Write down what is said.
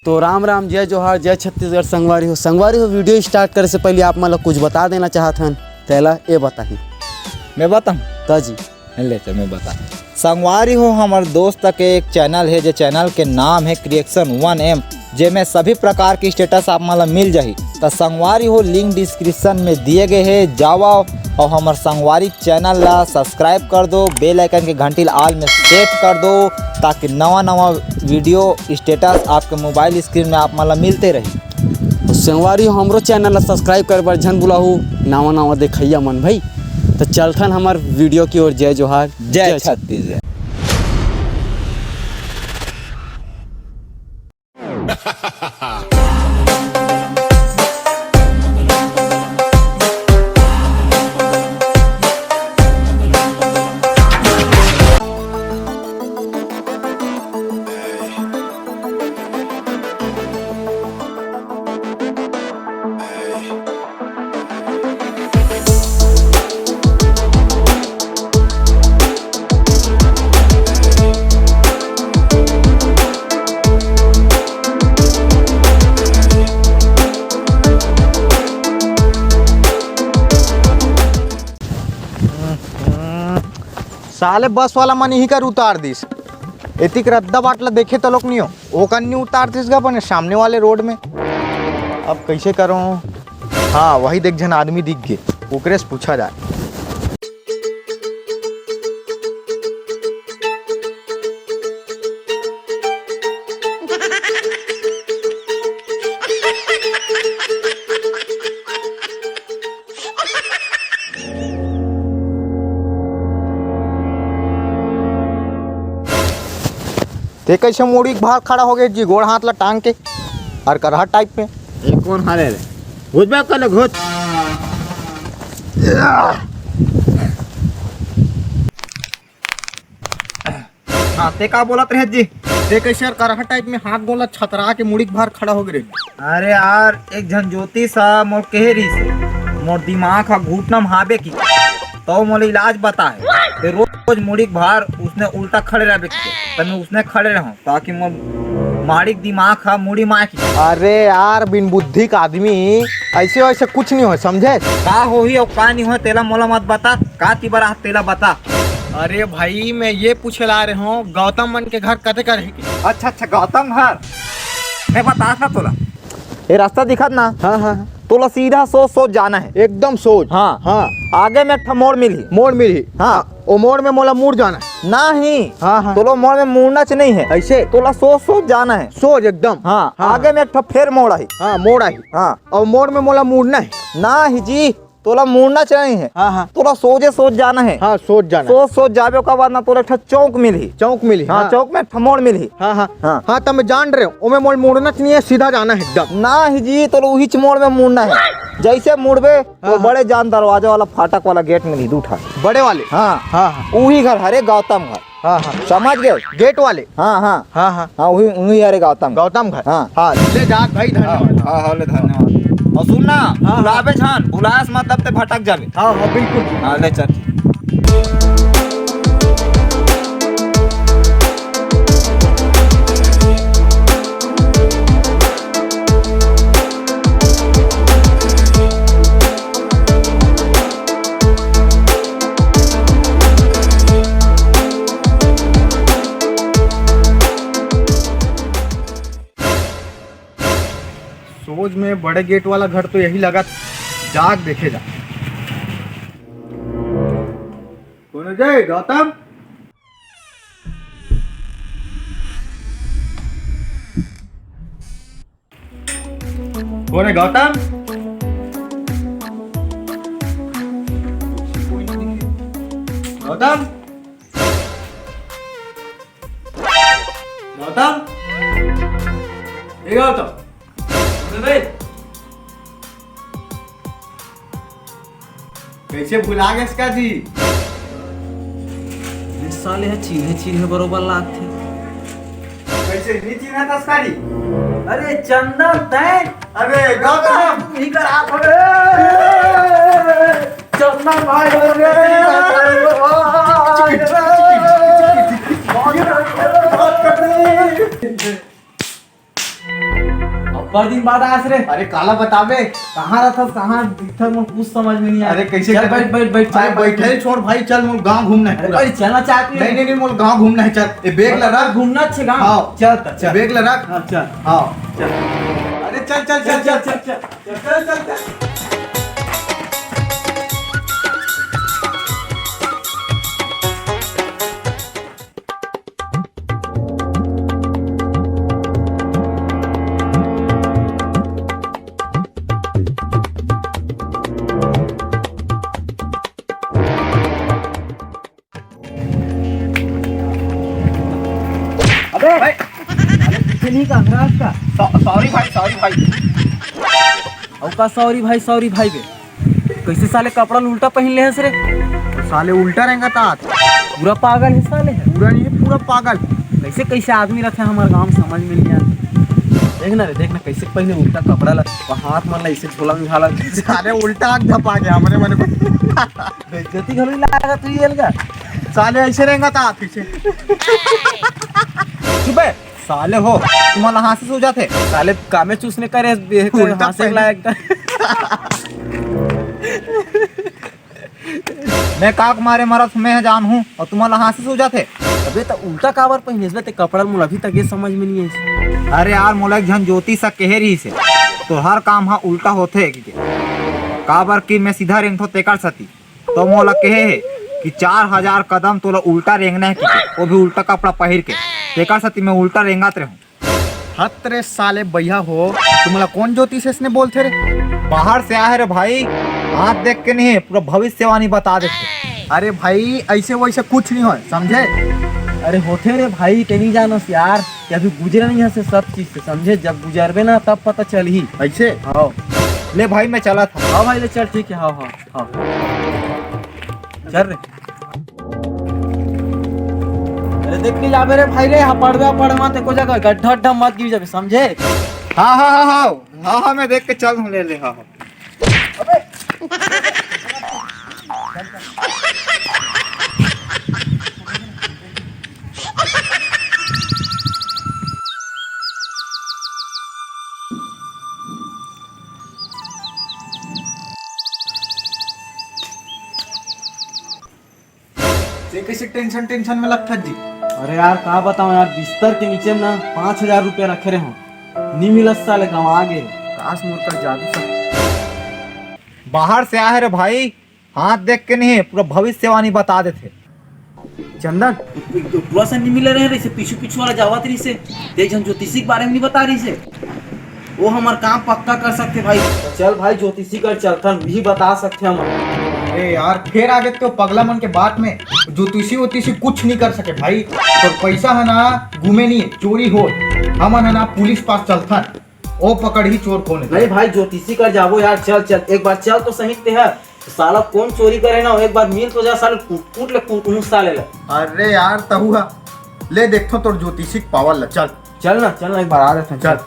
तो राम राम, जय जोहार, जय छत्तीसगढ़। संगवारी हो वीडियो स्टार्ट करे से पहले आप मतलब कुछ बता देना चाहत हन, तेला ये बताही। मैं बताऊँ ताजी ले चल मैं बता। संगवारी हो हमारे दोस्त के एक चैनल है, जो चैनल के नाम है क्रिएशन 1M, जेमें सभी प्रकार की स्टेटस आप मतलब मिल जाही। तो संगवारी हो लिंक डिस्क्रिप्शन में दिए गए हैं, जावा और हमारे संगवारी चैनल ला सब्सक्राइब कर दो, बेल आइकन के घंटी ऑल में सेट कर दो, ताकि नवा नवा वीडियो स्टेटस आपके मोबाइल स्क्रीन में आप मतलब मिलते रही। संगवारी हो हमरो चैनल ला सब्सक्राइब कर बर झन बुलाहू, नावा नावा देखैया मन भाई। तो चलथन हमार वीडियो की ओर। जय जोहार, जय छत्तीसगढ़। साले बस वाला मन ही कर उतार दिस। एतिक रद्दा बाटला देखे तो लोग नहीं हो, वो कन्नी उतार दिस गा अपने सामने वाले रोड में। अब कैसे करूँ? हाँ वही देख जन आदमी दिख गए, ओकरे से पूछा जाए। ते कैसे मोड़ी के बाहर खड़ा हो गए जी, गोड़ हाथ ला टांग के और करहा टाइप में। ये कौन हाले रे? घुस बे कल घुस। हाँ ते का बोलत रहे जी? ते कैसे करहा टाइप में हाथ गोला छतरा के मुड़ी के बाहर खड़ा हो गए। अरे यार एक झन ज्योतिष मोर कहे रही से मोर दिमाग हा घुटना में हाबे की, तो मोला इलाज बता है। ते रोज मुड़ी के बाहर उसने उल्टा खड़े रह बेचते, तो मैं उसने खड़े रहूं ताकि मोर माड़ी दिमाग हा मुड़ी मार की। अरे यार बिन बुद्धि का आदमी, ऐसे वैसे कुछ नहीं हो, समझे? का होही और का नहीं हो तेला मोला मत बता, का तिबरा तेला बता। अरे भाई मैं ये पूछे ला रहे हूँ, गौतम मन के घर कते का रहे? अच्छा अच्छा गौतम घर मैं बता था तोला। ये रास्ता दिखत ना? हाँ हाँ तोला सीधा सोच सोच जाना है, एकदम सोच। हाँ हाँ आगे में एक मोड़ मिली। मोड़ मिली। हाँ ओ मोड़ में मोला मुड़ जाना है। नहीं हाँ हाँ तोला मोड़ में मुड़ना च नहीं है, ऐसे तोला सोच सोच जाना है। सोच एकदम। हाँ, हाँ आगे में एक फिर मोड़ आई। हाँ मोड़ आई। हाँ और मोड़ में मोला मुड़ना है। ना ही जी, तोला मुड़ना च नहीं है। हाँ हाँ तोला सोचे सोच जाना है। हाँ सोच जाना। सोच सोच जाबे का बाद ना तोला एक चौक मिली। चौक मिली। हाँ चौक में मोड़ मिली। हाँ हाँ हाँ हाँ तो मैं जान रहे हूँ, ओमे मोड़ मुड़ना नहीं है, सीधा जाना है एकदम। ना ही जी, तो उही मोड़ में मुड़ना है। जैसे मुड़बे तो बड़े जान दरवाजा वाला फाटक वाला गेट मिली दूठा बड़े वाले। हाँ हाँ हाँ उही घर हरे गौतम घर। हाँ हाँ समझ गए? गेट वाले। हाँ हाँ हाँ हाँ हाँ उही उही हरे गौतम गौतम घर। हाँ हाँ ले जा भाई, धन्यवाद। हाँ हाँ ले धन्यवाद। और सुनना, बुलावे छान बुलास मत, तब ते भटक जाबे। हाँ हाँ बिल्कुल। हाँ ले चल। सोच में बड़े गेट वाला घर तो यही लगा, जाग देखे जा। कौन है जय? गौतम? कौन है गौतम? गौतम? गौतम? ए गौतम? कैसे भुला गए इसका जी? साले है चीन्हे चीन्हे बरोबर लागथे। कैसे नहीं चिन्हा था इसका? अरे चंदन तय, अरे गौतम ही कर आप चंदन भाई पर दिन बाद आस रे। अरे काला बतावे। कहाँ रहता कहाँ दिखता मुझे कुछ समझ में नहीं आया। अरे कैसे चल बैठ बैठ बैठ अरे बैठे छोड़ भाई, चल मोल गांव घूमना है अरे पूरा। भाई चलना चाहती नहीं नहीं नहीं मोल गांव घूमना है, चल ए बैग ला रख। घूमना अच्छे गाँव। हाँ चल चल बैग ला रख। हाँ चल हाँ चल अरे चल चल चल चल चल चल चल चल चल। अबे पीछे नहीं का का सॉरी भाई सॉरी भाई। और का सॉरी भाई बे कैसे साले कपड़ा उल्टा पहन ले हंस रे। तो साले उल्टा रहेगा तात। पूरा पागल है साले। पूरा नहीं पूरा पागल। कैसे कैसे आदमी रखे हमारे गांव में समझ में नहीं आता। देखना कैसे पहले उल्टा कपड़ा ला हाथ में ला ऐसे झोला में झाला। साले उल्टा आग धपा गया हमारे मन को। बेइज्जती घर में लाएगा तू ये लगा। साले ऐसे रहेगा तात पीछे। चुप है साले हो, तुम्हारा हाथ से सो जाते। साले कामे चूसने करे उल्टा हाथ से पहले। लायक मैं काक मारे मरत मैं जान हूँ और तुम्हारा हाथ से सो जाते। अबे तो उल्टा काबर पहने ते कपड़ा मुझे अभी तक ये समझ में नहीं है। अरे यार मोला झन ज्योति सा कह रही से तो हर काम हाँ उल्टा होते काबर की मैं सीधा रेंग तेकर सती तो मोला कहे है कि 4000 कदम तोला उल्टा रेंगना है वो भी उल्टा कपड़ा पहन के तेकर सती मैं उल्टा रेंगात रहूं। हत रे साले भैया हो, तुम्हारा कौन ज्योतिष ने बोलते रे? बाहर से आए रे भाई, हाथ देख के नहीं पूरा भविष्यवाणी बता देते। अरे भाई ऐसे वैसे कुछ नहीं हो, समझे? अरे होते रे भाई ते नहीं जानस यार कि अभी गुजरे नहीं है से सब चीज से, समझे? जब गुजरबे ना तब पता चल ही। ऐसे हाँ ले भाई मैं चला था। हाँ भाई ले चल ठीक है। हाँ हाँ हाँ चल रे। अरे देख नहीं जाबे रे भाई रे, पढ़वा ते को जगह गड्ढा अड्ढा मत गिर जाबे, समझे? हाँ हाँ हाँ हाँ हाँ हाँ मैं देख के चल हूँ। ले ले हाँ हाँ। कैसे टेंशन में लगता जी? अरे यार कहा बताऊं यार, बिस्तर के नीचे में ना 5000 रुपया रखे रहे हो, नहीं मिलत साले गंवा गए। काश मोर का जादू सब। बाहर से आए रे भाई, हाथ देख के नहीं पूरा भविष्यवाणी बता देते। चंदन पूरा सा नहीं मिल रहे से पीछू पीछू वाला जावत रही से देख जन ज्योतिषी के बारे में नहीं बता रही से, वो हमार काम पक्का कर सकते भाई। तो चल भाई ज्योतिषी कर चलता भी बता सकते हम। अरे यार फिर आगे तो पगला मन के बात में ज्योतिषी वोतिषी कुछ नहीं कर सके भाई। तो पैसा है ना घूमे नहीं चोरी हो, हमन है ना पुलिस पास चलता ओ पकड़ ही चोर कौन है। नहीं भाई ज्योतिषी कर जाबो यार, चल चल एक बार चल तो सही ते है। साला कौन चोरी करे ना, एक बार मिल तो जा साले कूट ले कूट साले ले। अरे यार तहुआ ले देखो तोर ज्योतिषी पावर ला, चल चल ना एक बार आ रहे थे चल।